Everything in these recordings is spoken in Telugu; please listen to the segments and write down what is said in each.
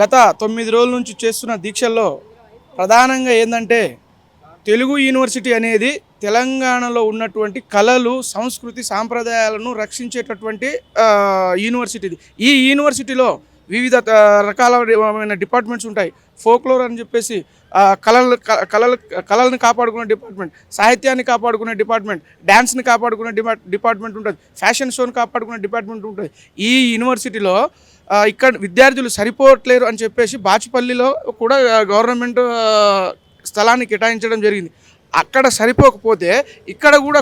గత 9 రోజుల నుంచి చేస్తున్న దీక్షల్లో ప్రధానంగా ఏంటంటే తెలుగు యూనివర్సిటీ అనేది తెలంగాణలో ఉన్నటువంటి కళలు, సంస్కృతి, సాంప్రదాయాలను రక్షించేటటువంటి యూనివర్సిటీ ఇది. ఈ యూనివర్సిటీలో వివిధ రకాలైన డిపార్ట్మెంట్స్ ఉంటాయి. ఫోక్లోర్ అని చెప్పేసి కళలను కాపాడుకునే డిపార్ట్మెంట్, సాహిత్యాన్ని కాపాడుకునే డిపార్ట్మెంట్, డ్యాన్స్ని కాపాడుకునే డిపార్ట్మెంట్ ఉంటుంది, ఫ్యాషన్ షోని కాపాడుకునే డిపార్ట్మెంట్ ఉంటుంది. ఈ యూనివర్సిటీలో ఇక్కడ విద్యార్థులు సరిపోవట్లేరు అని చెప్పేసి బాచుపల్లిలో కూడా గవర్నమెంట్ స్థలాన్ని కేటాయించడం జరిగింది. అక్కడ సరిపోకపోతే ఇక్కడ కూడా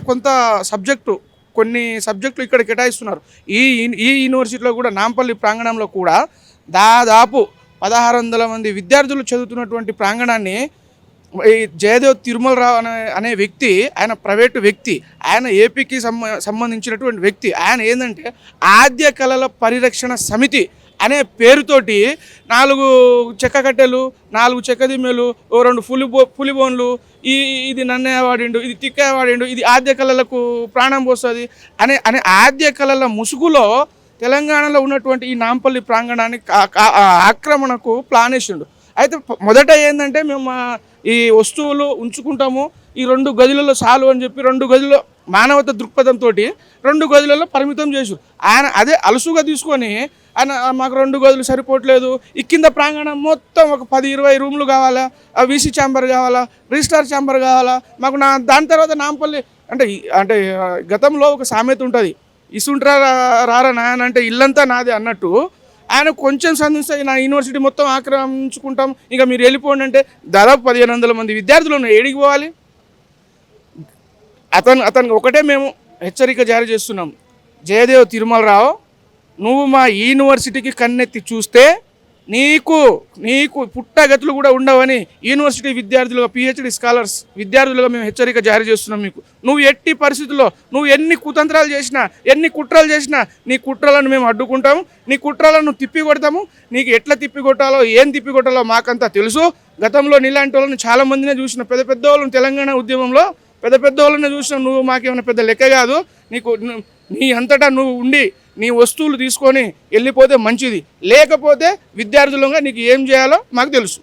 కొన్ని సబ్జెక్టులు ఇక్కడ కేటాయిస్తున్నారు. ఈ యూనివర్సిటీలో కూడా నాంపల్లి ప్రాంగణంలో కూడా దాదాపు 1600 మంది విద్యార్థులు చదువుతున్నటువంటి ప్రాంగణాన్ని ఈ జయదేవ్ తిరుమలరావు అనే వ్యక్తి, ఆయన ప్రైవేటు వ్యక్తి, ఆయన ఏపీకి సంబంధించినటువంటి వ్యక్తి. ఆయన ఏంటంటే ఆద్య కళల పరిరక్షణ సమితి అనే పేరుతోటి 4 చెక్క కట్టెలు, 4 చెక్కదిమ్మలు, 2 పులిబోన్లు, ఇది నన్నే వాడిండు, ఇది తిక్కే వాడిండు, ఇది ఆద్య కళలకు ప్రాణం పోస్తుంది అనే ఆద్య కళల ముసుగులో తెలంగాణలో ఉన్నటువంటి ఈ నాంపల్లి ప్రాంగణాన్ని ఆక్రమణకు ప్లాన్ వేసిండు. అయితే మొదట ఏంటంటే మేము ఈ వస్తువులు ఉంచుకుంటాము, ఈ 2 గదులలో చాలు అని చెప్పి 2 గదుల్లో మానవత దృక్పథంతో 2 గదులలో పరిమితం చేసు. ఆయన అదే అలసుగా తీసుకొని ఆయన మాకు 2 గదులు సరిపోవట్లేదు, ఈ కింద ప్రాంగణం మొత్తం ఒక 10-20 రూమ్లు కావాలా, వీసీ ఛాంబర్ కావాలా, రిజిస్టార్ ఛాంబర్ కావాలా మాకు. దాని తర్వాత నాంపల్లి అంటే గతంలో ఒక సామెత ఉంటుంది, ఇసుంట్రా రారా నాయన అంటే ఇల్లంతా నాదే అన్నట్టు. ఆయన కొంచెం సంధిస్తే నా యూనివర్సిటీ మొత్తం ఆక్రమించుకుంటాం, ఇక మీరు వెళ్ళిపోండి అంటే దాదాపు 1500 మంది విద్యార్థులు ఉన్నాయి. ఏడికి పోవాలి? అతనికి ఒకటే మేము హెచ్చరిక జారీ చేస్తున్నాం, జయదేవ్ తిరుమలరావు, నువ్వు మా యూనివర్సిటీకి కన్నెత్తి చూస్తే నీకు పుట్టగతులు కూడా ఉండవని యూనివర్సిటీ విద్యార్థులుగా, పిహెచ్డి స్కాలర్స్ విద్యార్థులుగా మేము హెచ్చరిక జారీ చేస్తున్నాం మీకు. నువ్వు ఎట్టి పరిస్థితుల్లో నువ్వు ఎన్ని కుతంత్రాలు చేసినా, ఎన్ని కుట్రలు చేసినా నీ కుట్రలను మేము అడ్డుకుంటాము, నీ కుట్రలను తిప్పికొడతాము. నీకు ఎట్లా తిప్పికొట్టాలో, ఏం తిప్పికొట్టాలో మాకంతా తెలుసు. గతంలో నీలాంటి వాళ్ళని చాలామందినే చూసిన, పెద్ద వాళ్ళని తెలంగాణ ఉద్యమంలో పెద్ద వాళ్ళని చూసిన. నువ్వు మాకేమైనా పెద్ద లెక్క కాదు. నీ అంతటా నువ్వు ఉండి నీ వస్తువులు తీసుకొని వెళ్ళిపోతే మంచిది, లేకపోతే విద్యార్థులుగా నీకు ఏం చేయాలో మాకు తెలుసు.